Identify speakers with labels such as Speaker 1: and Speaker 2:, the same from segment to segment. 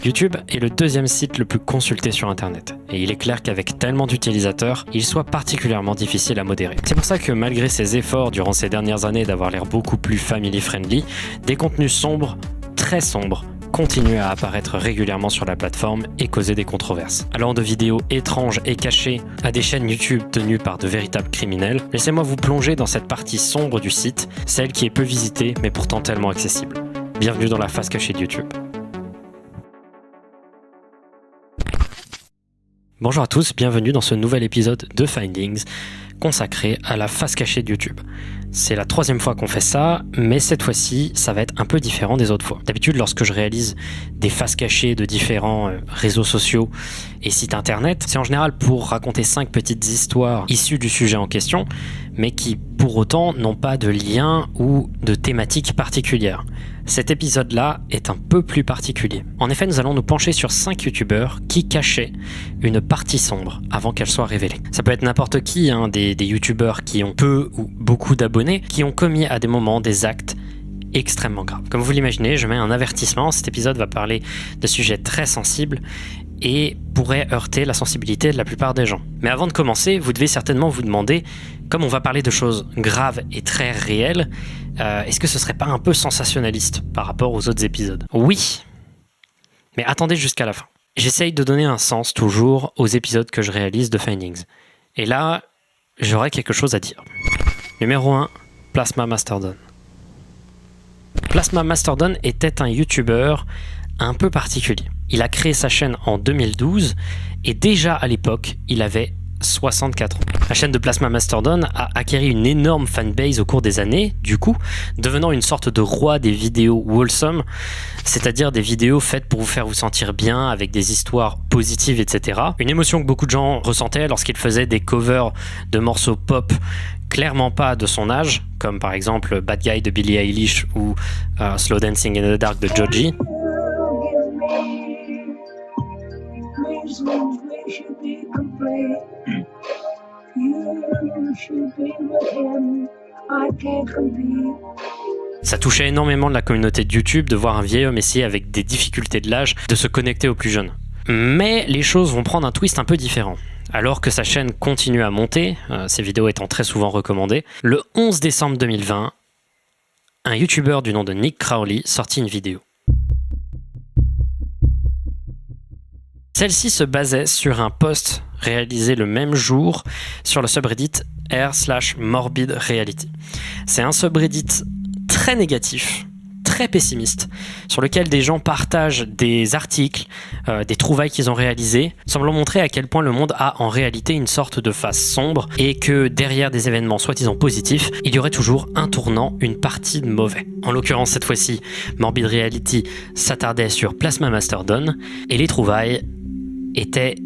Speaker 1: YouTube est le deuxième site le plus consulté sur Internet. Et il est clair qu'avec tellement d'utilisateurs, il soit particulièrement difficile à modérer. C'est pour ça que malgré ses efforts durant ces dernières années d'avoir l'air beaucoup plus family-friendly, des contenus sombres, très sombres, continuent à apparaître régulièrement sur la plateforme et causer des controverses. Allant de vidéos étranges et cachées à des chaînes YouTube tenues par de véritables criminels, laissez-moi vous plonger dans cette partie sombre du site, celle qui est peu visitée mais pourtant tellement accessible. Bienvenue dans la face cachée de YouTube. Bonjour à tous, bienvenue dans ce nouvel épisode de Findings consacré à la face cachée de YouTube. C'est la troisième fois qu'on fait ça, mais cette fois-ci, ça va être un peu différent des autres fois. D'habitude, lorsque je réalise des faces cachées de différents réseaux sociaux et sites internet, c'est en général pour raconter 5 petites histoires issues du sujet en question, mais qui, pour autant, n'ont pas de lien ou de thématique particulière. Cet épisode-là est un peu plus particulier. En effet, nous allons nous pencher sur 5 youtubeurs qui cachaient une partie sombre avant qu'elle soit révélée. Ça peut être n'importe qui, des youtubeurs qui ont peu ou beaucoup d'abonnés, qui ont commis à des moments des actes extrêmement graves. Comme vous l'imaginez, je mets un avertissement, cet épisode va parler de sujets très sensibles et pourrait heurter la sensibilité de la plupart des gens. Mais avant de commencer, vous devez certainement vous demander, comme on va parler de choses graves et très réelles, est-ce que ce serait pas un peu sensationnaliste par rapport aux autres épisodes ? Oui, mais attendez jusqu'à la fin. J'essaye de donner un sens toujours aux épisodes que je réalise de Findings. Et là, j'aurais quelque chose à dire. Numéro 1, Plasma Mastodon. Plasma Mastodon était un youtubeur un peu particulier. Il a créé sa chaîne en 2012 et déjà à l'époque, il avait 64 ans. La chaîne de Plasma Mastodon a acquis une énorme fanbase au cours des années, du coup, devenant une sorte de roi des vidéos wholesome, c'est-à-dire des vidéos faites pour vous faire vous sentir bien, avec des histoires positives, etc. Une émotion que beaucoup de gens ressentaient lorsqu'il faisait des covers de morceaux pop clairement pas de son âge, comme par exemple Bad Guy de Billie Eilish ou Slow Dancing in the Dark de Joji. Ça touchait énormément de la communauté de YouTube de voir un vieil homme essayer avec des difficultés de l'âge de se connecter aux plus jeunes. Mais les choses vont prendre un twist un peu différent. Alors que sa chaîne continue à monter, ses vidéos étant très souvent recommandées, le 11 décembre 2020, un YouTuber du nom de Nick Crowley sortit une vidéo. Celle-ci se basait sur un post réalisé le même jour sur le subreddit r/morbid reality. C'est un subreddit très négatif, très pessimiste, sur lequel des gens partagent des articles, des trouvailles qu'ils ont réalisées, semblant montrer à quel point le monde a en réalité une sorte de face sombre et que derrière des événements soi-disant positifs, il y aurait toujours un tournant, une partie de mauvais. En l'occurrence, cette fois-ci, Morbid Reality s'attardait sur Plasma Mastodon et les trouvailles étaient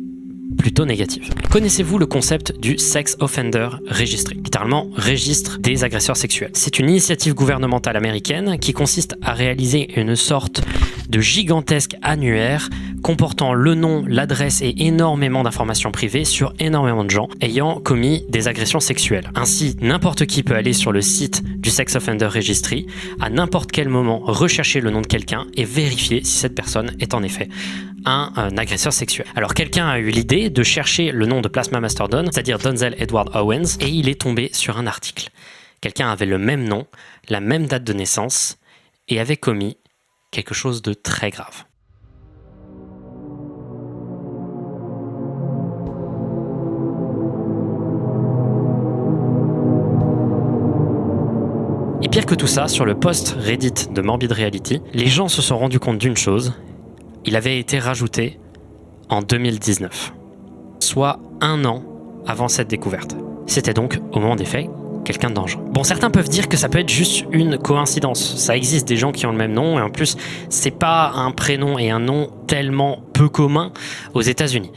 Speaker 1: plutôt négative. Connaissez-vous le concept du Sex Offender Registry, littéralement registre des agresseurs sexuels? C'est une initiative gouvernementale américaine qui consiste à réaliser une sorte de gigantesque annuaire comportant le nom, l'adresse et énormément d'informations privées sur énormément de gens ayant commis des agressions sexuelles. Ainsi, n'importe qui peut aller sur le site du Sex Offender Registry à n'importe quel moment rechercher le nom de quelqu'un et vérifier si cette personne est en effet un agresseur sexuel. Alors quelqu'un a eu l'idée de chercher le nom de Plasma Mastodon, c'est-à-dire Donzel Edward Owens, et il est tombé sur un article. Quelqu'un avait le même nom, la même date de naissance, et avait commis quelque chose de très grave. Et pire que tout ça, sur le post Reddit de Morbid Reality, les gens se sont rendus compte d'une chose. Il avait été rajouté en 2019, soit 1 an avant cette découverte. C'était donc, au moment des faits, quelqu'un de dangereux. Bon, certains peuvent dire que ça peut être juste une coïncidence. Ça existe des gens qui ont le même nom, et en plus, c'est pas un prénom et un nom tellement peu communs aux États-Unis.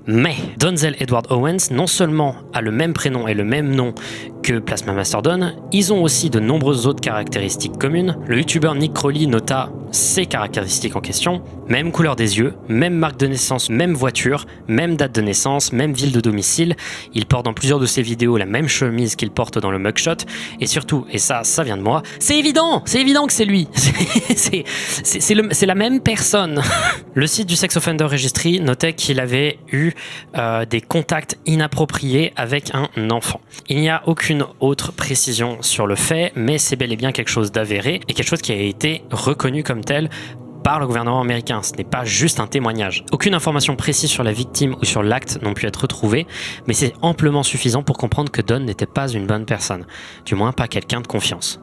Speaker 1: Mais Donzel Edward Owens, non seulement a le même prénom et le même nom que Plasma Mastodon, ils ont aussi de nombreuses autres caractéristiques communes. Le youtubeur Nick Crowley nota ses caractéristiques en question, même couleur des yeux, même marque de naissance, même voiture, même date de naissance, même ville de domicile. Il porte dans plusieurs de ses vidéos la même chemise qu'il porte dans le mugshot. Et surtout, et ça vient de moi, c'est évident que c'est lui. C'est la même personne. Le site du Sex Offender Registry notait qu'il avait eu des contacts inappropriés avec un enfant. Il n'y a aucune autre précision sur le fait, mais c'est bel et bien quelque chose d'avéré et quelque chose qui a été reconnu comme tel par le gouvernement américain. Ce n'est pas juste un témoignage. Aucune information précise sur la victime ou sur l'acte n'ont pu être retrouvées, mais c'est amplement suffisant pour comprendre que Don n'était pas une bonne personne, du moins pas quelqu'un de confiance.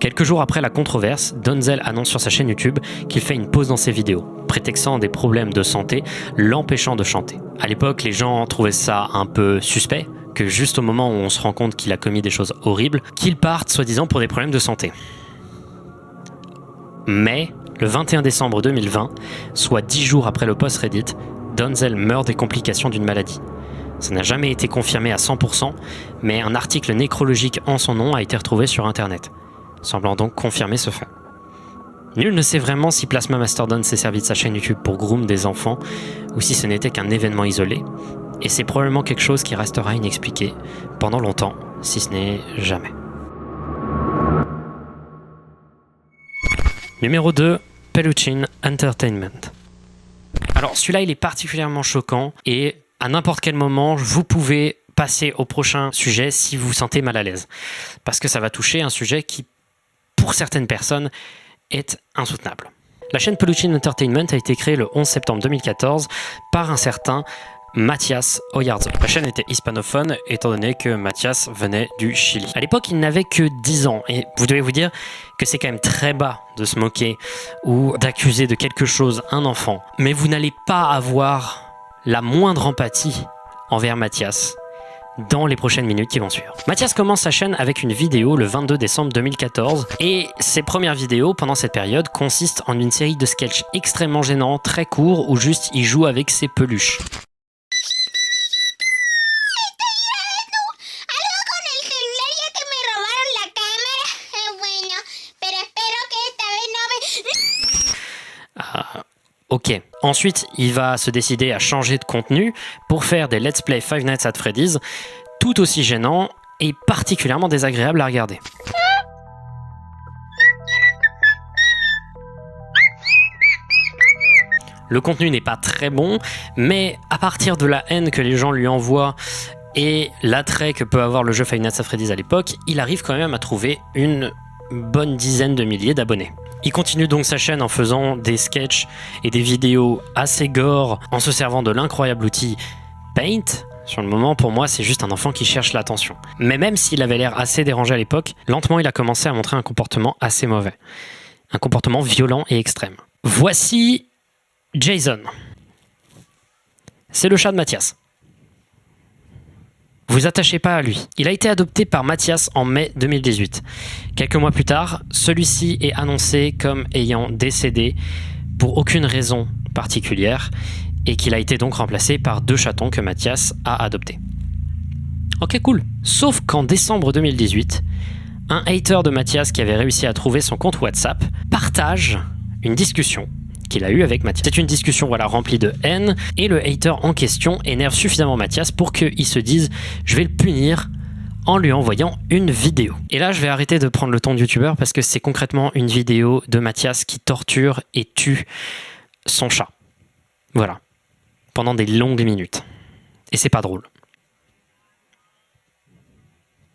Speaker 1: Quelques jours après la controverse, Donzel annonce sur sa chaîne YouTube qu'il fait une pause dans ses vidéos, prétextant des problèmes de santé, l'empêchant de chanter. À l'époque, les gens trouvaient ça un peu suspect, que juste au moment où on se rend compte qu'il a commis des choses horribles, qu'il parte soi-disant pour des problèmes de santé. Mais, le 21 décembre 2020, soit 10 jours après le post Reddit, Donzel meurt des complications d'une maladie. Ça n'a jamais été confirmé à 100%, mais un article nécrologique en son nom a été retrouvé sur internet, semblant donc confirmer ce fait. Nul ne sait vraiment si Plasma Mastodon s'est servi de sa chaîne YouTube pour groom des enfants, ou si ce n'était qu'un événement isolé, et c'est probablement quelque chose qui restera inexpliqué pendant longtemps, si ce n'est jamais. Numéro 2, Peluchin Entertainment. Alors celui-là il est particulièrement choquant et à n'importe quel moment vous pouvez passer au prochain sujet si vous vous sentez mal à l'aise. Parce que ça va toucher un sujet qui, pour certaines personnes, est insoutenable. La chaîne Peluchin Entertainment a été créée le 11 septembre 2014 par un certain Mathias Oyarzo. La chaîne était hispanophone étant donné que Mathias venait du Chili. À l'époque, il n'avait que 10 ans et vous devez vous dire que c'est quand même très bas de se moquer ou d'accuser de quelque chose un enfant. Mais vous n'allez pas avoir la moindre empathie envers Mathias dans les prochaines minutes qui vont suivre. Mathias commence sa chaîne avec une vidéo le 22 décembre 2014 et ses premières vidéos pendant cette période consistent en une série de sketchs extrêmement gênants, très courts où juste il joue avec ses peluches. Ok. Ensuite, il va se décider à changer de contenu pour faire des Let's Play Five Nights at Freddy's, tout aussi gênants et particulièrement désagréables à regarder. Le contenu n'est pas très bon, mais à partir de la haine que les gens lui envoient et l'attrait que peut avoir le jeu Five Nights at Freddy's à l'époque, il arrive quand même à trouver une bonne dizaine de milliers d'abonnés. Il continue donc sa chaîne en faisant des sketchs et des vidéos assez gore en se servant de l'incroyable outil Paint. Sur le moment, pour moi, c'est juste un enfant qui cherche l'attention. Mais même s'il avait l'air assez dérangé à l'époque, lentement il a commencé à montrer un comportement assez mauvais. Un comportement violent et extrême. Voici Jason. C'est le chat de Mathias. Vous attachez pas à lui. Il a été adopté par Mathias en mai 2018. Quelques mois plus tard, celui-ci est annoncé comme ayant décédé pour aucune raison particulière et qu'il a été donc remplacé par 2 chatons que Mathias a adoptés. Ok, cool. Sauf qu'en décembre 2018, un hater de Mathias qui avait réussi à trouver son compte WhatsApp partage une discussion qu'il a eu avec Mathias. C'est une discussion remplie de haine et le hater en question énerve suffisamment Mathias pour qu'il se dise « je vais le punir » en lui envoyant une vidéo. Et là, je vais arrêter de prendre le ton de youtubeur parce que c'est concrètement une vidéo de Mathias qui torture et tue son chat. Voilà. Pendant des longues minutes. Et c'est pas drôle.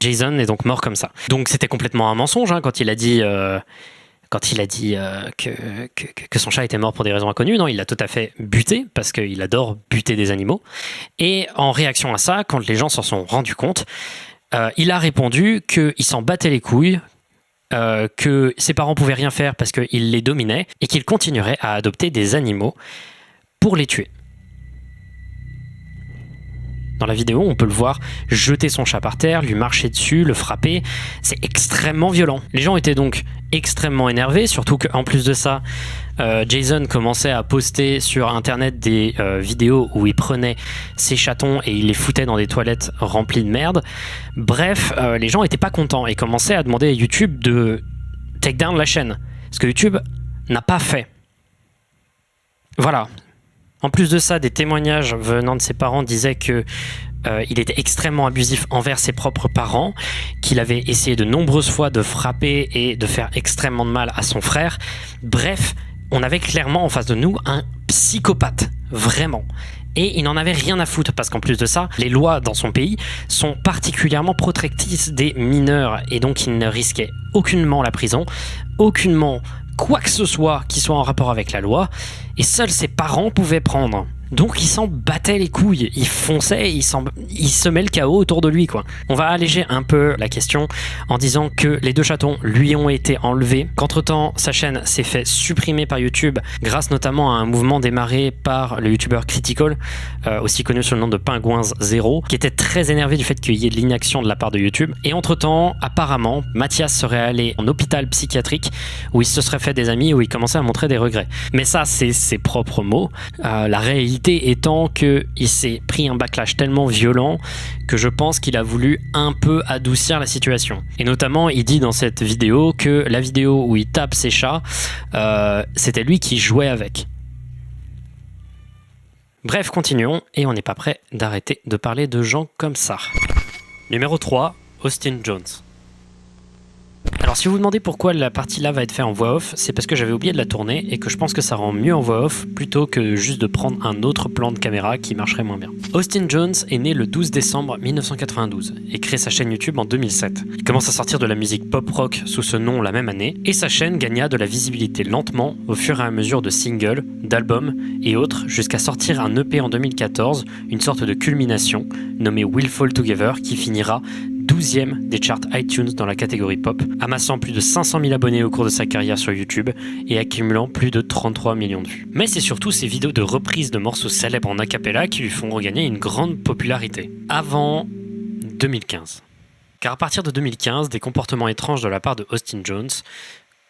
Speaker 1: Jason est donc mort comme ça. Donc c'était complètement un mensonge quand il a dit... que son chat était mort pour des raisons inconnues. Non, il l'a tout à fait buté, parce qu'il adore buter des animaux. Et en réaction à ça, quand les gens s'en sont rendus compte, il a répondu qu'il s'en battait les couilles, que ses parents pouvaient rien faire parce qu'il les dominait, et qu'il continuerait à adopter des animaux pour les tuer. Dans la vidéo, on peut le voir jeter son chat par terre, lui marcher dessus, le frapper. C'est extrêmement violent. Les gens étaient donc extrêmement énervés, surtout qu'en plus de ça, Jason commençait à poster sur internet des vidéos où il prenait ses chatons et il les foutait dans des toilettes remplies de merde. Bref, les gens étaient pas contents et commençaient à demander à YouTube de take down la chaîne. Parce que YouTube n'a pas fait. Voilà. En plus de ça, des témoignages venant de ses parents disaient que il était extrêmement abusif envers ses propres parents, qu'il avait essayé de nombreuses fois de frapper et de faire extrêmement de mal à son frère. Bref, on avait clairement en face de nous un psychopathe, vraiment. Et il n'en avait rien à foutre parce qu'en plus de ça, les lois dans son pays sont particulièrement protectrices des mineurs et donc il ne risquait aucunement la prison, aucunement quoi que ce soit qui soit en rapport avec la loi, et seuls ses parents pouvaient prendre. Donc il s'en battait les couilles, il fonçait, il semait le chaos autour de lui, quoi. On va alléger un peu la question en disant que les 2 chatons lui ont été enlevés, qu'entre-temps sa chaîne s'est fait supprimer par YouTube grâce notamment à un mouvement démarré par le youtubeur Critical, aussi connu sous le nom de Pingouins0, qui était très énervé du fait qu'il y ait de l'inaction de la part de YouTube. Et entre-temps, apparemment, Mathias serait allé en hôpital psychiatrique où il se serait fait des amis, où il commençait à montrer des regrets. Mais ça, c'est ses propres mots. La réalité étant qu'il s'est pris un backlash tellement violent que je pense qu'il a voulu un peu adoucir la situation. Et notamment, il dit dans cette vidéo que la vidéo où il tape ses chats, c'était lui qui jouait avec. Bref, continuons, et on n'est pas prêt d'arrêter de parler de gens comme ça. Numéro 3, Austin Jones. Alors si vous vous demandez pourquoi la partie là va être faite en voix off, c'est parce que j'avais oublié de la tourner et que je pense que ça rend mieux en voix off plutôt que juste de prendre un autre plan de caméra qui marcherait moins bien. Austin Jones est né le 12 décembre 1992 et crée sa chaîne YouTube en 2007. Il commence à sortir de la musique pop-rock sous ce nom la même année et sa chaîne gagna de la visibilité lentement au fur et à mesure de singles, d'albums et autres jusqu'à sortir un EP en 2014, une sorte de culmination nommé We'll Fall Together qui finira 12e des charts iTunes dans la catégorie pop, amassant plus de 500 000 abonnés au cours de sa carrière sur YouTube et accumulant plus de 33 millions de vues. Mais c'est surtout ses vidéos de reprises de morceaux célèbres en a cappella qui lui font regagner une grande popularité. Avant 2015. Car à partir de 2015, des comportements étranges de la part de Austin Jones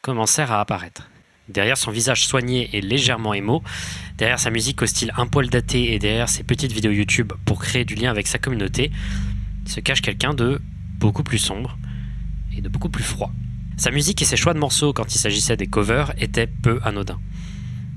Speaker 1: commencèrent à apparaître. Derrière son visage soigné et légèrement émo, derrière sa musique au style un poil daté et derrière ses petites vidéos YouTube pour créer du lien avec sa communauté, se cache quelqu'un de beaucoup plus sombre et de beaucoup plus froid. Sa musique et ses choix de morceaux quand il s'agissait des covers étaient peu anodins.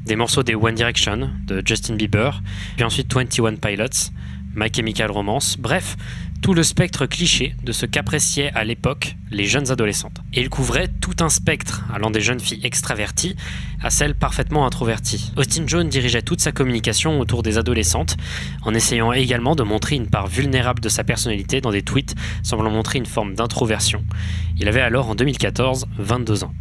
Speaker 1: Des morceaux des One Direction, de Justin Bieber, puis ensuite 21 Pilots, My Chemical Romance, bref, tout le spectre cliché de ce qu'appréciaient à l'époque les jeunes adolescentes. Et il couvrait tout un spectre, allant des jeunes filles extraverties à celles parfaitement introverties. Austin Jones dirigeait toute sa communication autour des adolescentes, en essayant également de montrer une part vulnérable de sa personnalité dans des tweets semblant montrer une forme d'introversion. Il avait alors en 2014 22 ans.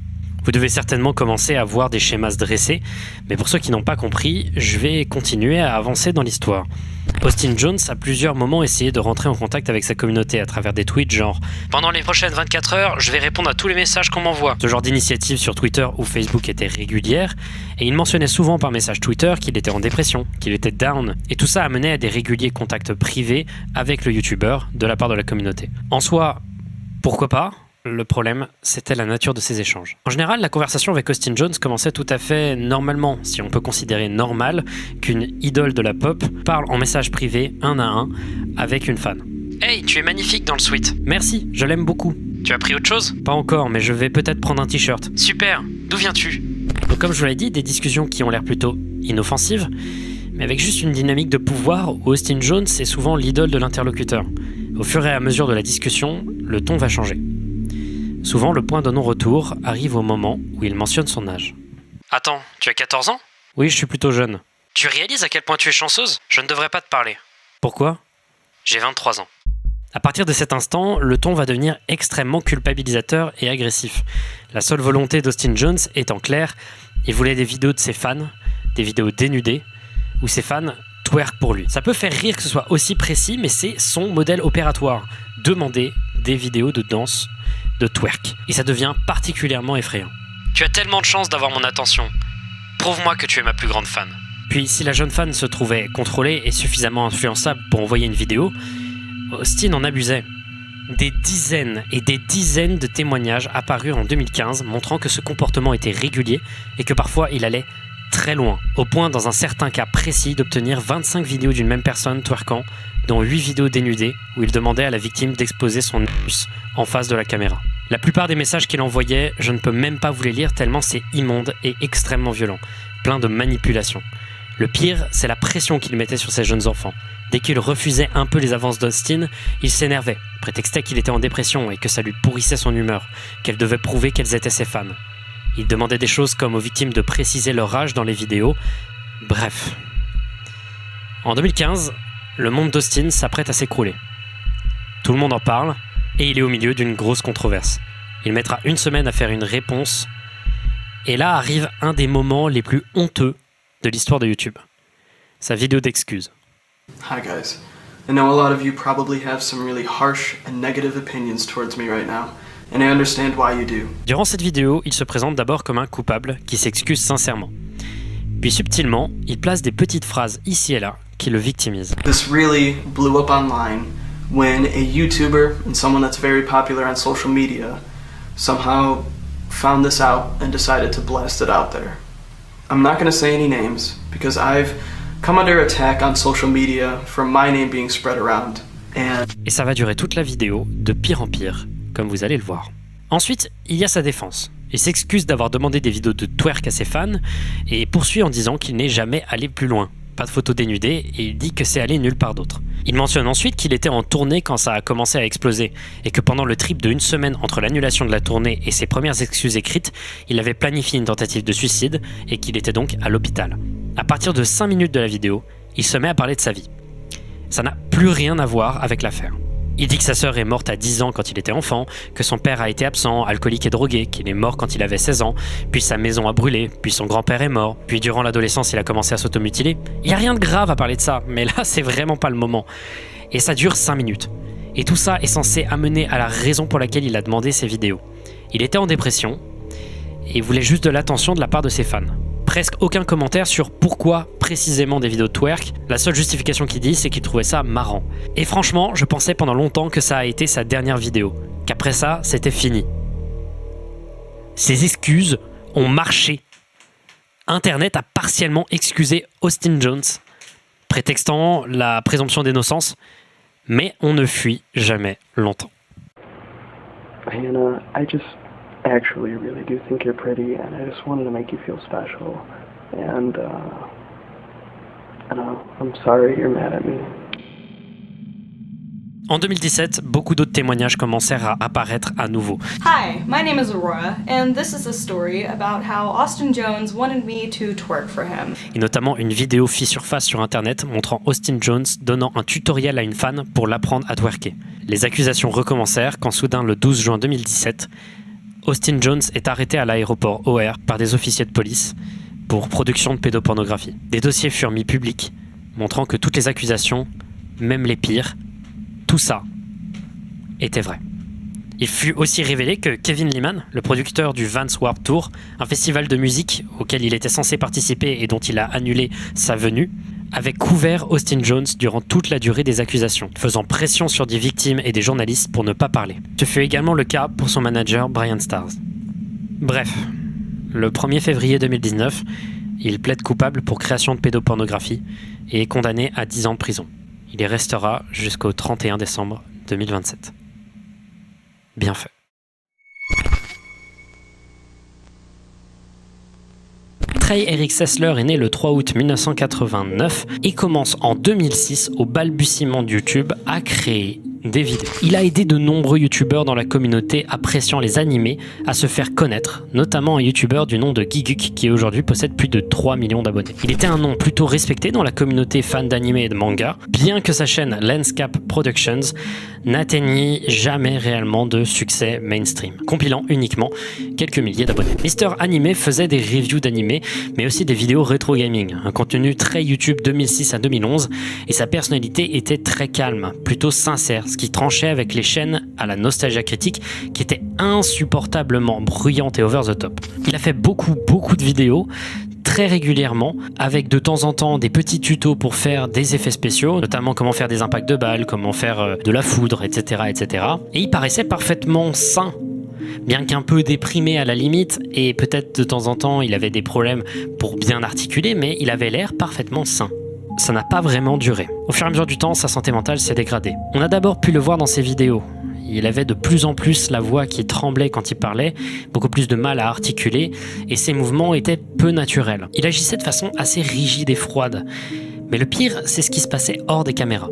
Speaker 1: Vous devez certainement commencer à voir des schémas se dresser, mais pour ceux qui n'ont pas compris, je vais continuer à avancer dans l'histoire. Austin Jones a plusieurs moments essayé de rentrer en contact avec sa communauté à travers des tweets genre « Pendant les prochaines 24 heures, je vais répondre à tous les messages qu'on m'envoie ». Ce genre d'initiative sur Twitter ou Facebook était régulière, et il mentionnait souvent par message Twitter qu'il était en dépression, qu'il était down, et tout ça amenait à des réguliers contacts privés avec le youtubeur de la part de la communauté. En soi, pourquoi pas ? Le problème, c'était la nature de ces échanges. En général, la conversation avec Austin Jones commençait tout à fait normalement, si on peut considérer normal qu'une idole de la pop parle en message privé, un à un, avec une fan. « Hey, tu es magnifique dans le sweat. Merci, je l'aime beaucoup. Tu as pris autre chose ? Pas encore, mais je vais peut-être prendre un t-shirt. Super, d'où viens-tu » Donc comme je vous l'ai dit, des discussions qui ont l'air plutôt inoffensives, mais avec juste une dynamique de pouvoir où Austin Jones est souvent l'idole de l'interlocuteur. Au fur et à mesure de la discussion, le ton va changer. Souvent, le point de non-retour arrive au moment où il mentionne son âge. « Attends, tu as 14 ans ? Oui, je suis plutôt jeune. Tu réalises à quel point tu es chanceuse ? Je ne devrais pas te parler. Pourquoi ? J'ai 23 ans. À partir de cet instant, le ton va devenir extrêmement culpabilisateur et agressif. La seule volonté d'Austin Jones est en clair, il voulait des vidéos de ses fans, des vidéos dénudées, où ses fans twerk pour lui. Ça peut faire rire que ce soit aussi précis, mais c'est son modèle opératoire. Demander des vidéos de danse, de twerk. Et ça devient particulièrement effrayant. Tu as tellement de chance d'avoir mon attention. Prouve-moi que tu es ma plus grande fan. Puis, si la jeune fan se trouvait contrôlée et suffisamment influençable pour envoyer une vidéo, Austin en abusait. Des dizaines et des dizaines de témoignages apparurent en 2015 montrant que ce comportement était régulier et que parfois il allait très loin, au point dans un certain cas précis d'obtenir 25 vidéos d'une même personne twerkant, dont 8 vidéos dénudées où il demandait à la victime d'exposer son anus en face de la caméra. La plupart des messages qu'il envoyait, je ne peux même pas vous les lire tellement c'est immonde et extrêmement violent, plein de manipulation. Le pire, c'est la pression qu'il mettait sur ces jeunes enfants. Dès qu'il refusait un peu les avances d'Austin, il s'énervait, prétextait qu'il était en dépression et que ça lui pourrissait son humeur, qu'elle devait prouver qu'elles étaient ses fans. Il demandait des choses comme aux victimes de préciser leur âge dans les vidéos. Bref. En 2015, le monde d'Austin s'apprête à s'écrouler. Tout le monde en parle, et il est au milieu d'une grosse controverse. Il mettra 1 semaine à faire une réponse, et là arrive un des moments les plus honteux de l'histoire de YouTube. Sa vidéo d'excuses.
Speaker 2: Hi guys. I know a lot of you probably have some really harsh and negative opinions towards me right now, and I understand why you do.
Speaker 1: Durant cette vidéo, il se présente d'abord comme un coupable qui s'excuse sincèrement. Puis subtilement, il place des petites phrases ici et là qui le victimisent.
Speaker 2: This really blew up online when a YouTuber and someone that's very popular on social media somehow found this out and decided to blast it out there. I'm not going to say any names because I've come under attack on social media from my name being spread around.
Speaker 1: Et ça va durer toute la vidéo, de pire en pire, comme vous allez le voir. Ensuite, il y a sa défense. Il s'excuse d'avoir demandé des vidéos de twerk à ses fans et poursuit en disant qu'il n'est jamais allé plus loin. Pas de photos dénudées et il dit que c'est allé nulle part d'autre. Il mentionne ensuite qu'il était en tournée quand ça a commencé à exploser et que pendant le trip de 1 semaine entre l'annulation de la tournée et ses premières excuses écrites, il avait planifié une tentative de suicide et qu'il était donc à l'hôpital. À partir de 5 minutes de la vidéo, il se met à parler de sa vie. Ça n'a plus rien à voir avec l'affaire. Il dit que sa sœur est morte à 10 ans quand il était enfant, que son père a été absent, alcoolique et drogué, qu'il est mort quand il avait 16 ans, puis sa maison a brûlé, puis son grand-père est mort, puis durant l'adolescence il a commencé à s'automutiler. Il n'y a rien de grave à parler de ça, mais là c'est vraiment pas le moment. Et ça dure 5 minutes. Et tout ça est censé amener à la raison pour laquelle il a demandé ces vidéos. Il était en dépression et voulait juste de l'attention de la part de ses fans. Presque aucun commentaire sur pourquoi précisément des vidéos de twerk. La seule justification qu'il dit, c'est qu'il trouvait ça marrant. Et franchement, je pensais pendant longtemps que ça a été sa dernière vidéo, qu'après ça, c'était fini. Ses excuses ont marché. Internet a partiellement excusé Austin Jones, prétextant la présomption d'innocence, mais on ne fuit jamais longtemps.
Speaker 2: Hannah, I actually really do think you're pretty, and I just wanted to make you feel special. And I'm sorry you're mad at me.
Speaker 1: En 2017, beaucoup d'autres témoignages commencèrent à apparaître à nouveau.
Speaker 3: Hi, my name is Aurora, and this is a story about how Austin Jones wanted me to twerk for him.
Speaker 1: Et notamment une vidéo fit surface sur internet montrant Austin Jones donnant un tutoriel à une fan pour l'apprendre à twerker. Les accusations recommencèrent quand soudain le 12 juin 2017, Austin Jones est arrêté à l'aéroport O'Hare par des officiers de police pour production de pédopornographie. Des dossiers furent mis publics, montrant que toutes les accusations, même les pires, tout ça était vrai. Il fut aussi révélé que Kevin Leeman, le producteur du Vans Warped Tour, un festival de musique auquel il était censé participer et dont il a annulé sa venue, avait couvert Austin Jones durant toute la durée des accusations, faisant pression sur des victimes et des journalistes pour ne pas parler. Ce fut également le cas pour son manager Brian Stars. Bref, le 1er février 2019, il plaide coupable pour création de pédopornographie et est condamné à 10 ans de prison. Il y restera jusqu'au 31 décembre 2027. Bien fait. Trey Eric Sessler est né le 3 août 1989 et commence en 2006 au balbutiement de YouTube à créer des vidéos. Il a aidé de nombreux youtubeurs dans la communauté appréciant les animés à se faire connaître, notamment un youtubeur du nom de Giguk qui aujourd'hui possède plus de 3 millions d'abonnés. Il était un nom plutôt respecté dans la communauté fan d'animé et de manga, bien que sa chaîne Landscape Productions n'atteignit jamais réellement de succès mainstream, compilant uniquement quelques milliers d'abonnés. Mister Animé faisait des reviews d'animés, mais aussi des vidéos rétro gaming, un contenu très YouTube 2006 à 2011, et sa personnalité était très calme, plutôt sincère, ce qui tranchait avec les chaînes à la nostalgia critique qui étaient insupportablement bruyantes et over the top. Il a fait beaucoup de vidéos très régulièrement, avec de temps en temps des petits tutos pour faire des effets spéciaux, notamment comment faire des impacts de balles, comment faire de la foudre, etc. Et il paraissait parfaitement sain, bien qu'un peu déprimé à la limite, et peut-être de temps en temps il avait des problèmes pour bien articuler, mais il avait l'air parfaitement sain. Ça n'a pas vraiment duré. Au fur et à mesure du temps, sa santé mentale s'est dégradée. On a d'abord pu le voir dans ses vidéos. Il avait de plus en plus la voix qui tremblait quand il parlait, beaucoup plus de mal à articuler, et ses mouvements étaient peu naturels. Il agissait de façon assez rigide et froide. Mais le pire, c'est ce qui se passait hors des caméras.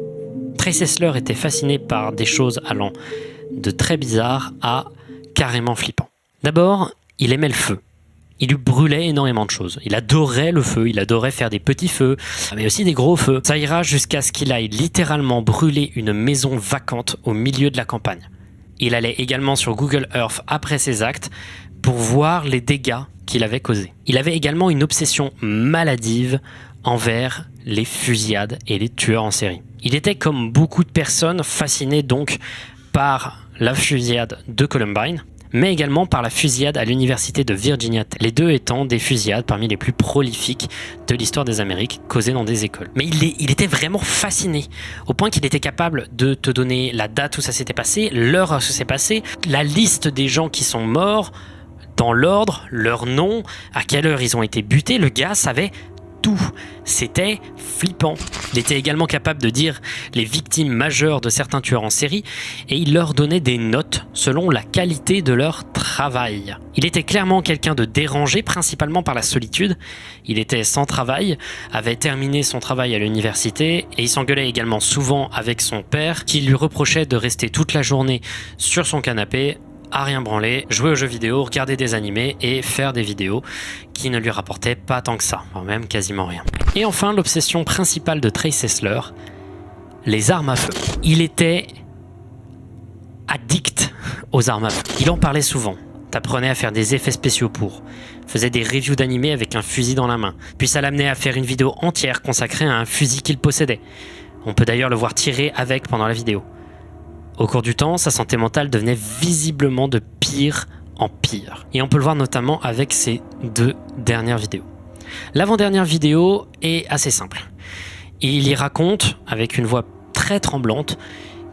Speaker 1: Trace Essler était fasciné par des choses allant de très bizarres à carrément flippant. D'abord, il aimait le feu. Il lui brûlait énormément de choses. Il adorait le feu, il adorait faire des petits feux, mais aussi des gros feux. Ça ira jusqu'à ce qu'il aille littéralement brûler une maison vacante au milieu de la campagne. Il allait également sur Google Earth après ses actes pour voir les dégâts qu'il avait causés. Il avait également une obsession maladive envers les fusillades et les tueurs en série. Il était, comme beaucoup de personnes, fasciné donc par la fusillade de Columbine, mais également par la fusillade à l'université de Virginia Tech, les deux étant des fusillades parmi les plus prolifiques de l'histoire des Amériques causées dans des écoles. Mais il était vraiment fasciné, au point qu'il était capable de te donner la date où ça s'était passé, l'heure où ça s'est passé, la liste des gens qui sont morts, dans l'ordre, leur nom, à quelle heure ils ont été butés. Le gars savait tout. C'était flippant. Il était également capable de dire les victimes majeures de certains tueurs en série et il leur donnait des notes selon la qualité de leur travail. Il était clairement quelqu'un de dérangé, principalement par la solitude. Il était sans travail, avait terminé son travail à l'université et il s'engueulait également souvent avec son père qui lui reprochait de rester toute la journée sur son canapé à rien branler, jouer aux jeux vidéo, regarder des animés et faire des vidéos qui ne lui rapportaient pas tant que ça, voire même quasiment rien. Et enfin, l'obsession principale de Trace Essler, les armes à feu. Il était addict aux armes à feu. Il en parlait souvent, t'apprenait à faire des effets spéciaux pour, faisait des reviews d'animés avec un fusil dans la main, puis ça l'amenait à faire une vidéo entière consacrée à un fusil qu'il possédait. On peut d'ailleurs le voir tirer avec pendant la vidéo. Au cours du temps, sa santé mentale devenait visiblement de pire en pire. Et on peut le voir notamment avec ses 2 dernières vidéos. L'avant-dernière vidéo est assez simple. Il y raconte, avec une voix très tremblante,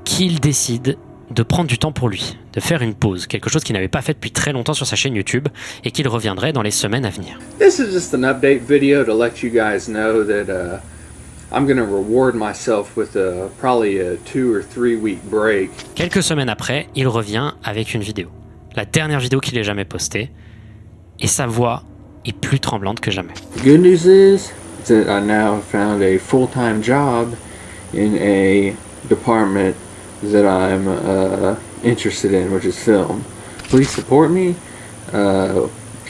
Speaker 1: qu'il décide de prendre du temps pour lui, de faire une pause, quelque chose qu'il n'avait pas fait depuis très longtemps sur sa chaîne YouTube et qu'il reviendrait dans les semaines à venir.
Speaker 4: This is just an update video to let you guys know that I'm going to reward myself with probably a 2 or 3 week break.
Speaker 1: Quelques semaines après, il revient avec une vidéo. La dernière vidéo qu'il ait jamais postée. Et sa voix est plus tremblante que jamais.
Speaker 4: The good news is that I now found a full-time job in a department that I'm interested in, which is film. Please support me.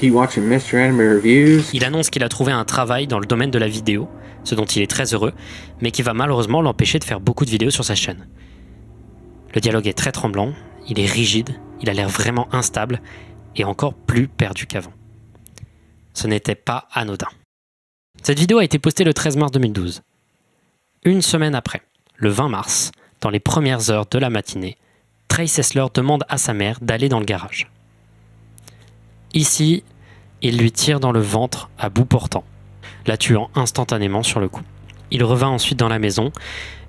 Speaker 4: Keep watching Mr. Anime Reviews.
Speaker 1: Il annonce qu'il a trouvé un travail dans le domaine de la vidéo, ce dont il est très heureux, mais qui va malheureusement l'empêcher de faire beaucoup de vidéos sur sa chaîne. Le dialogue est très tremblant, il est rigide, il a l'air vraiment instable et encore plus perdu qu'avant. Ce n'était pas anodin. Cette vidéo a été postée le 13 mars 2012. Une semaine après, le 20 mars, dans les premières heures de la matinée, Trace Essler demande à sa mère d'aller dans le garage. Ici, il lui tire dans le ventre à bout portant, la tuant instantanément sur le coup. Il revint ensuite dans la maison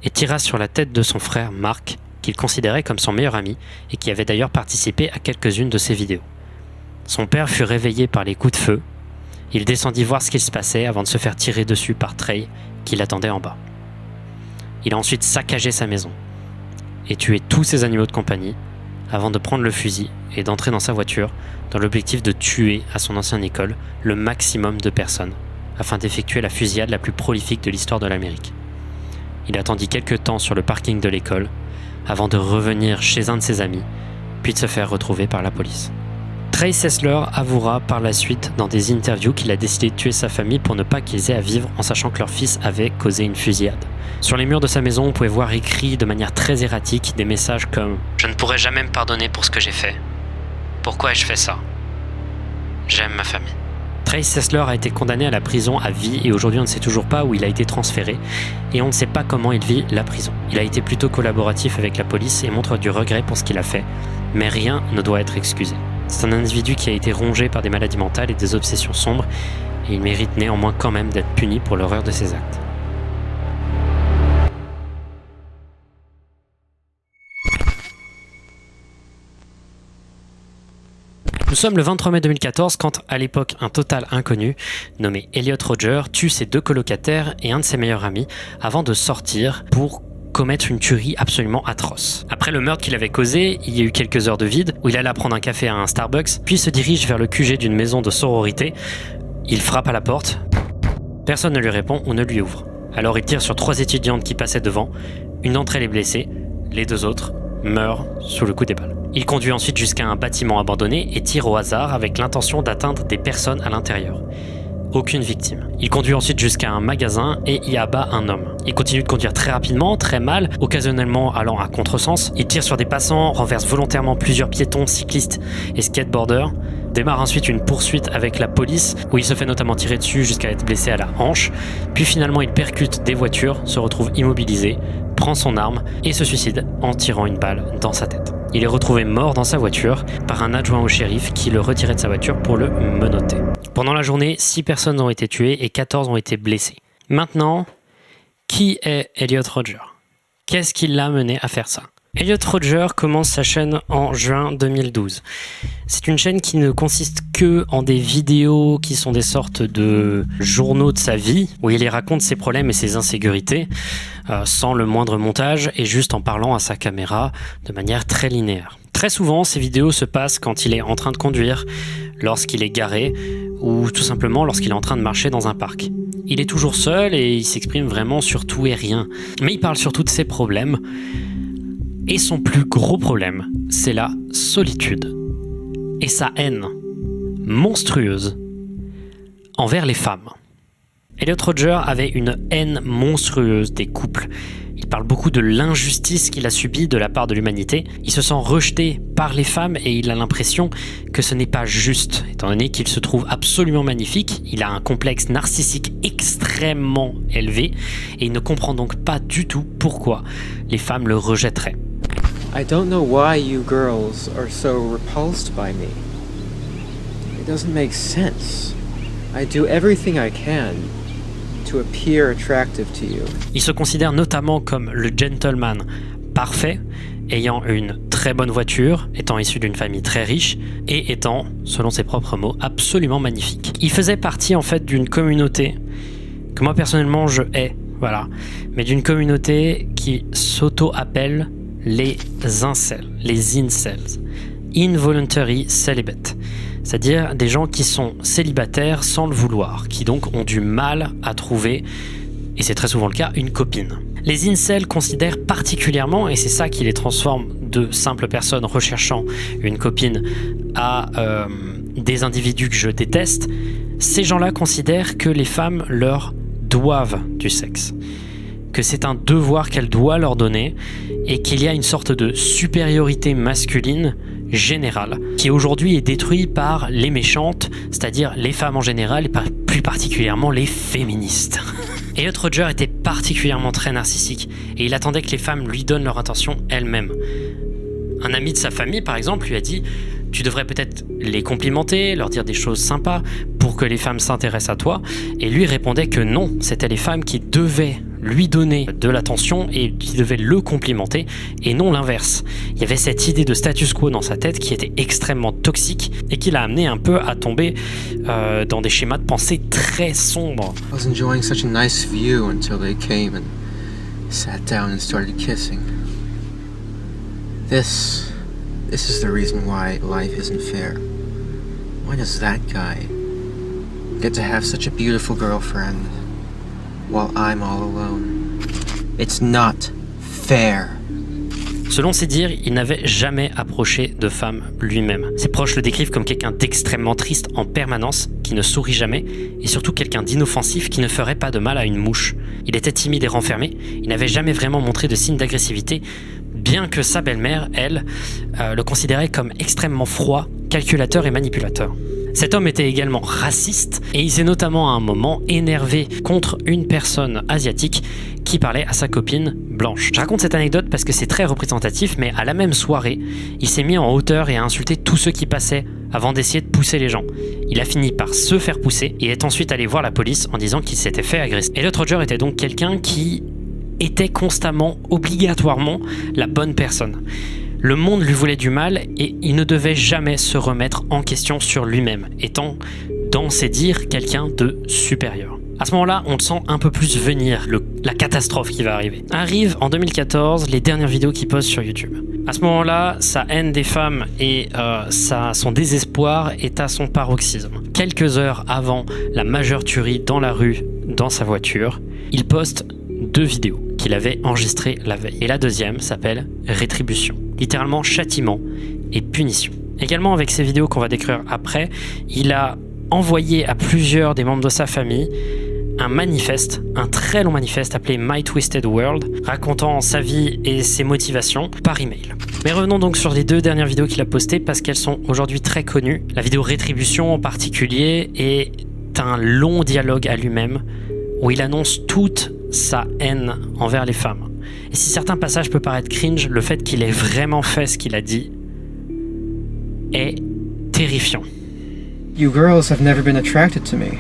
Speaker 1: et tira sur la tête de son frère Mark, qu'il considérait comme son meilleur ami et qui avait d'ailleurs participé à quelques-unes de ses vidéos. Son père fut réveillé par les coups de feu. Il descendit voir ce qu'il se passait avant de se faire tirer dessus par Trey, qui l'attendait en bas. Il a ensuite saccagé sa maison et tué tous ses animaux de compagnie avant de prendre le fusil et d'entrer dans sa voiture dans l'objectif de tuer à son ancienne école le maximum de personnes afin d'effectuer la fusillade la plus prolifique de l'histoire de l'Amérique. Il attendit quelques temps sur le parking de l'école avant de revenir chez un de ses amis, puis de se faire retrouver par la police. Trace Essler avouera par la suite dans des interviews qu'il a décidé de tuer sa famille pour ne pas qu'ils aient à vivre en sachant que leur fils avait causé une fusillade. Sur les murs de sa maison, on pouvait voir écrits de manière très erratique des messages comme « Je ne pourrai jamais me pardonner pour ce que j'ai fait. Pourquoi ai-je fait ça? J'aime ma famille. » Trace Essler a été condamné à la prison à vie et aujourd'hui on ne sait toujours pas où il a été transféré et on ne sait pas comment il vit la prison. Il a été plutôt collaboratif avec la police et montre du regret pour ce qu'il a fait, mais rien ne doit être excusé. C'est un individu qui a été rongé par des maladies mentales et des obsessions sombres et il mérite néanmoins quand même d'être puni pour l'horreur de ses actes. Nous sommes le 23 mai 2014 quand, à l'époque, un total inconnu, nommé Elliot Rodger, tue ses 2 colocataires et un de ses meilleurs amis avant de sortir pour commettre une tuerie absolument atroce. Après le meurtre qu'il avait causé, il y a eu quelques heures de vide où il allait prendre un café à un Starbucks, puis se dirige vers le QG d'une maison de sororité. Il frappe à la porte. Personne ne lui répond ou ne lui ouvre. Alors il tire sur 3 étudiantes qui passaient devant. Une d'entre elles est blessée, les 2 autres meurent sous le coup des balles. Il conduit ensuite jusqu'à un bâtiment abandonné et tire au hasard avec l'intention d'atteindre des personnes à l'intérieur. Aucune victime. Il conduit ensuite jusqu'à un magasin et y abat un homme. Il continue de conduire très rapidement, très mal, occasionnellement allant à contresens. Il tire sur des passants, renverse volontairement plusieurs piétons, cyclistes et skateboarders. Démarre ensuite une poursuite avec la police où il se fait notamment tirer dessus jusqu'à être blessé à la hanche. Puis finalement il percute des voitures, se retrouve immobilisé, prend son arme et se suicide en tirant une balle dans sa tête. Il est retrouvé mort dans sa voiture par un adjoint au shérif qui le retirait de sa voiture pour le menotter. Pendant la journée, 6 personnes ont été tuées et 14 ont été blessées. Maintenant, qui est Elliot Rodger ? Qu'est-ce qui l'a mené à faire ça ? Elliot Rodger commence sa chaîne en juin 2012. C'est une chaîne qui ne consiste que en des vidéos qui sont des sortes de journaux de sa vie, où il y raconte ses problèmes et ses insécurités, sans le moindre montage et juste en parlant à sa caméra de manière très linéaire. Très souvent, ces vidéos se passent quand il est en train de conduire, lorsqu'il est garé, ou tout simplement lorsqu'il est en train de marcher dans un parc. Il est toujours seul et il s'exprime vraiment sur tout et rien. Mais il parle surtout de ses problèmes. Et son plus gros problème, c'est la solitude. Et sa haine monstrueuse envers les femmes. Elliot Rodger avait une haine monstrueuse des couples. Il parle beaucoup de l'injustice qu'il a subie de la part de l'humanité. Il se sent rejeté par les femmes et il a l'impression que ce n'est pas juste. Étant donné qu'il se trouve absolument magnifique, il a un complexe narcissique extrêmement élevé et il ne comprend donc pas du tout pourquoi les femmes le rejetteraient.
Speaker 5: I don't know why you girls are so repulsed by me. It doesn't make sense. I do everything I can to appear attractive to you.
Speaker 1: Il se considère notamment comme le gentleman parfait, ayant une très bonne voiture, étant issu d'une famille très riche et étant, selon ses propres mots, absolument magnifique. Il faisait partie en fait d'une communauté que moi personnellement je hais, voilà, mais d'une communauté qui s'auto-appelle les incels, involuntary celibate, c'est-à-dire des gens qui sont célibataires sans le vouloir, qui donc ont du mal à trouver, et c'est très souvent le cas, une copine. Les incels considèrent particulièrement, et c'est ça qui les transforme de simples personnes recherchant une copine à des individus que je déteste, ces gens-là considèrent que les femmes leur doivent du sexe, que c'est un devoir qu'elles doivent leur donner et qu'il y a une sorte de supériorité masculine générale qui aujourd'hui est détruite par les méchantes, c'est-à-dire les femmes en général et plus particulièrement les féministes. Elliot Rodger était particulièrement très narcissique et il attendait que les femmes lui donnent leur attention elles-mêmes. Un ami de sa famille par exemple lui a dit « Tu devrais peut-être les complimenter, leur dire des choses sympas pour que les femmes s'intéressent à toi » et lui répondait que non, c'était les femmes qui devaient lui donner de l'attention et qui devaient le complimenter et non l'inverse. Il y avait cette idée de status quo dans sa tête qui était extrêmement toxique et qui l'a amené un peu à tomber dans des schémas de pensée très sombres.
Speaker 5: I was enjoying such a nice view until they came and sat down and started kissing. This is the reason why life isn't fair. Why does that guy get to have such a beautiful girlfriend while I'm all alone? It's not fair.
Speaker 1: Selon ses dires, il n'avait jamais approché de femme lui-même. Ses proches le décrivent comme quelqu'un d'extrêmement triste en permanence, qui ne sourit jamais, et surtout quelqu'un d'inoffensif qui ne ferait pas de mal à une mouche. Il était timide et renfermé, il n'avait jamais vraiment montré de signes d'agressivité, bien que sa belle-mère, elle, le considérait comme extrêmement froid, calculateur et manipulateur. Cet homme était également raciste et il s'est notamment à un moment énervé contre une personne asiatique qui parlait à sa copine blanche. Je raconte cette anecdote parce que c'est très représentatif, mais à la même soirée, il s'est mis en hauteur et a insulté tous ceux qui passaient avant d'essayer de pousser les gens. Il a fini par se faire pousser et est ensuite allé voir la police en disant qu'il s'était fait agresser. Elliot Rodger était donc quelqu'un qui était constamment, obligatoirement, la bonne personne. Le monde lui voulait du mal et il ne devait jamais se remettre en question sur lui-même, étant, dans ses dires, quelqu'un de supérieur. À ce moment-là, on le sent un peu plus venir, la catastrophe qui va arriver. Arrive en 2014 les dernières vidéos qu'il poste sur YouTube. À ce moment-là, sa haine des femmes et son désespoir est à son paroxysme. Quelques heures avant la majeure tuerie dans la rue, dans sa voiture, il poste 2 vidéos qu'il avait enregistrées la veille. Et la deuxième s'appelle Rétribution. Littéralement châtiment et punition. Également avec ces vidéos qu'on va décrire après, il a envoyé à plusieurs des membres de sa famille un manifeste, un très long manifeste appelé My Twisted World, racontant sa vie et ses motivations par email. Mais revenons donc sur les 2 dernières vidéos qu'il a postées parce qu'elles sont aujourd'hui très connues. La vidéo Rétribution en particulier est un long dialogue à lui-même où il annonce toute sa haine envers les femmes. Et si certains passages peuvent paraître cringe, le fait qu'il ait vraiment fait ce qu'il a dit est terrifiant.
Speaker 5: You girls have never been attracted to me.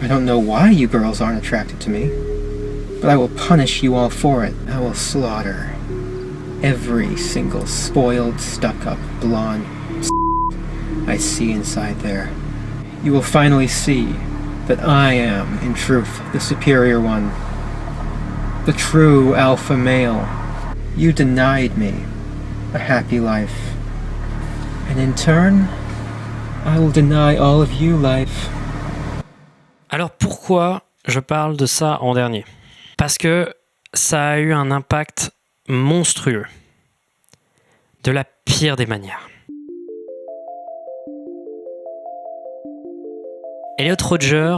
Speaker 5: I don't know why you girls aren't attracted to me, but I will punish you all for it. I will slaughter every single spoiled, stuck-up, blonde I see inside there. You will finally see that I am, in truth, the superior one, the true alpha male. You denied me a happy life, and in turn, I will deny all of you life.
Speaker 1: Alors pourquoi je parle de ça en dernier ? Parce que ça a eu un impact monstrueux, de la pire des manières. Elliot Rodger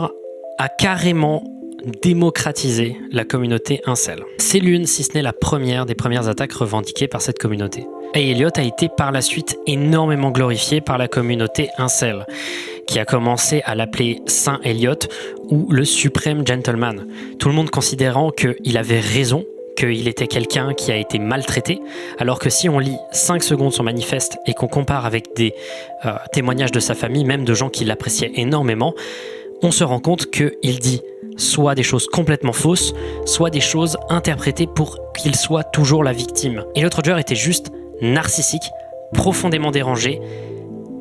Speaker 1: a carrément démocratisé la communauté incel. C'est l'une, si ce n'est la première, des premières attaques revendiquées par cette communauté. Et Elliot a été par la suite énormément glorifié par la communauté incel, qui a commencé à l'appeler Saint Elliot ou le suprême gentleman. Tout le monde considérant qu'il avait raison, qu'il était quelqu'un qui a été maltraité, alors que si on lit 5 secondes son manifeste et qu'on compare avec des témoignages de sa famille, même de gens qui l'appréciaient énormément, on se rend compte qu'il dit soit des choses complètement fausses, soit des choses interprétées pour qu'il soit toujours la victime. Et l'autre Rodger était juste narcissique, profondément dérangé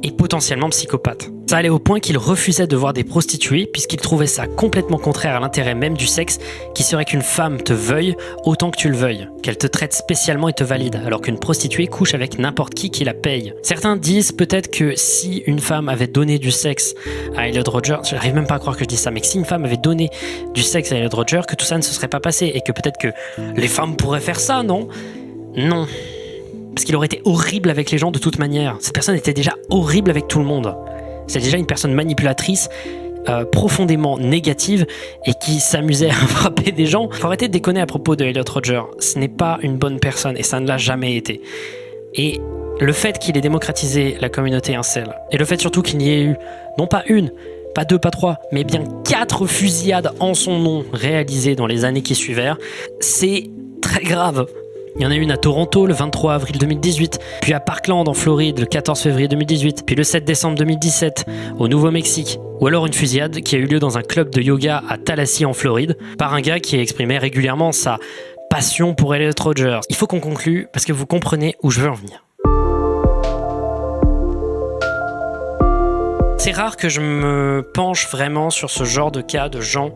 Speaker 1: et potentiellement psychopathe. Ça allait au point qu'il refusait de voir des prostituées puisqu'il trouvait ça complètement contraire à l'intérêt même du sexe, qui serait qu'une femme te veuille autant que tu le veuilles, qu'elle te traite spécialement et te valide, alors qu'une prostituée couche avec n'importe qui la paye. Certains disent peut-être que si une femme avait donné du sexe à Elliot Rodger, j'arrive même pas à croire que je dis ça, mais que si une femme avait donné du sexe à Elliot Rodger, que tout ça ne se serait pas passé et que peut-être que les femmes pourraient faire ça, non ? Non. Parce qu'il aurait été horrible avec les gens de toute manière. Cette personne était déjà horrible avec tout le monde. C'est déjà une personne manipulatrice, profondément négative et qui s'amusait à frapper des gens. Faut arrêter de déconner à propos de Elliot Rodger. Ce n'est pas une bonne personne et ça ne l'a jamais été. Et le fait qu'il ait démocratisé la communauté incel, et le fait surtout qu'il n'y ait eu, non pas une, pas 2, pas 3, mais bien 4 fusillades en son nom réalisées dans les années qui suivèrent, c'est très grave. Il y en a une à Toronto le 23 avril 2018, puis à Parkland en Floride le 14 février 2018, puis le 7 décembre 2017 au Nouveau-Mexique, ou alors une fusillade qui a eu lieu dans un club de yoga à Tallahassee en Floride par un gars qui exprimait régulièrement sa passion pour Elliot Rodger. Il faut qu'on conclue parce que vous comprenez où je veux en venir. C'est rare que je me penche vraiment sur ce genre de cas de gens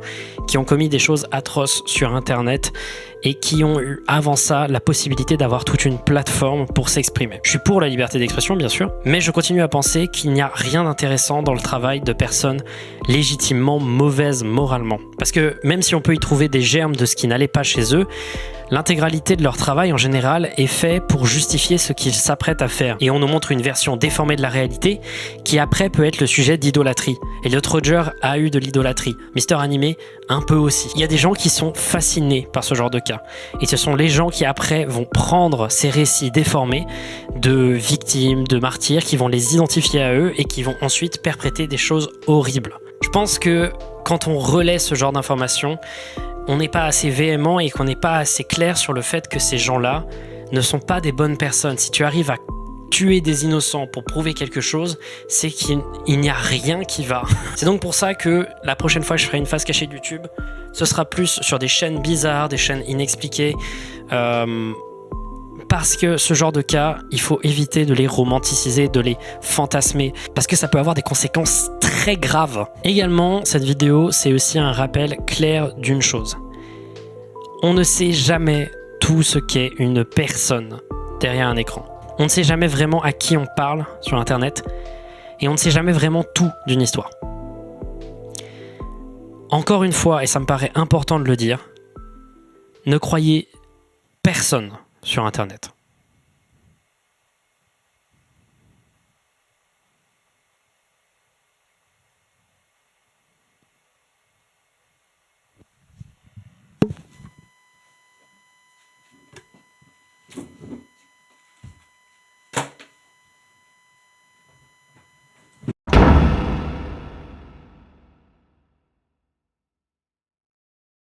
Speaker 1: qui ont commis des choses atroces sur Internet et qui ont eu avant ça la possibilité d'avoir toute une plateforme pour s'exprimer. Je suis pour la liberté d'expression, bien sûr, mais je continue à penser qu'il n'y a rien d'intéressant dans le travail de personnes légitimement mauvaises moralement. Parce que même si on peut y trouver des germes de ce qui n'allait pas chez eux, l'intégralité de leur travail en général est fait pour justifier ce qu'ils s'apprêtent à faire. Et on nous montre une version déformée de la réalité qui après peut être le sujet d'idolâtrie. Elliot Rodger a eu de l'idolâtrie. Mister Animé, un peu aussi. Il y a des gens qui sont fascinés par ce genre de cas. Et ce sont les gens qui après vont prendre ces récits déformés de victimes, de martyrs, qui vont les identifier à eux et qui vont ensuite perpétrer des choses horribles. Je pense que quand on relaie ce genre d'informations, on n'est pas assez véhément et qu'on n'est pas assez clair sur le fait que ces gens-là ne sont pas des bonnes personnes. Si tu arrives à tuer des innocents pour prouver quelque chose, c'est qu'il n'y a rien qui va. C'est donc pour ça que la prochaine fois que je ferai une face cachée de YouTube, ce sera plus sur des chaînes bizarres, des chaînes inexpliquées, Parce que ce genre de cas, il faut éviter de les romanticiser, de les fantasmer, parce que ça peut avoir des conséquences très graves. Également, cette vidéo, c'est aussi un rappel clair d'une chose. On ne sait jamais tout ce qu'est une personne derrière un écran. On ne sait jamais vraiment à qui on parle sur Internet, et on ne sait jamais vraiment tout d'une histoire. Encore une fois, et ça me paraît important de le dire, ne croyez personne sur Internet.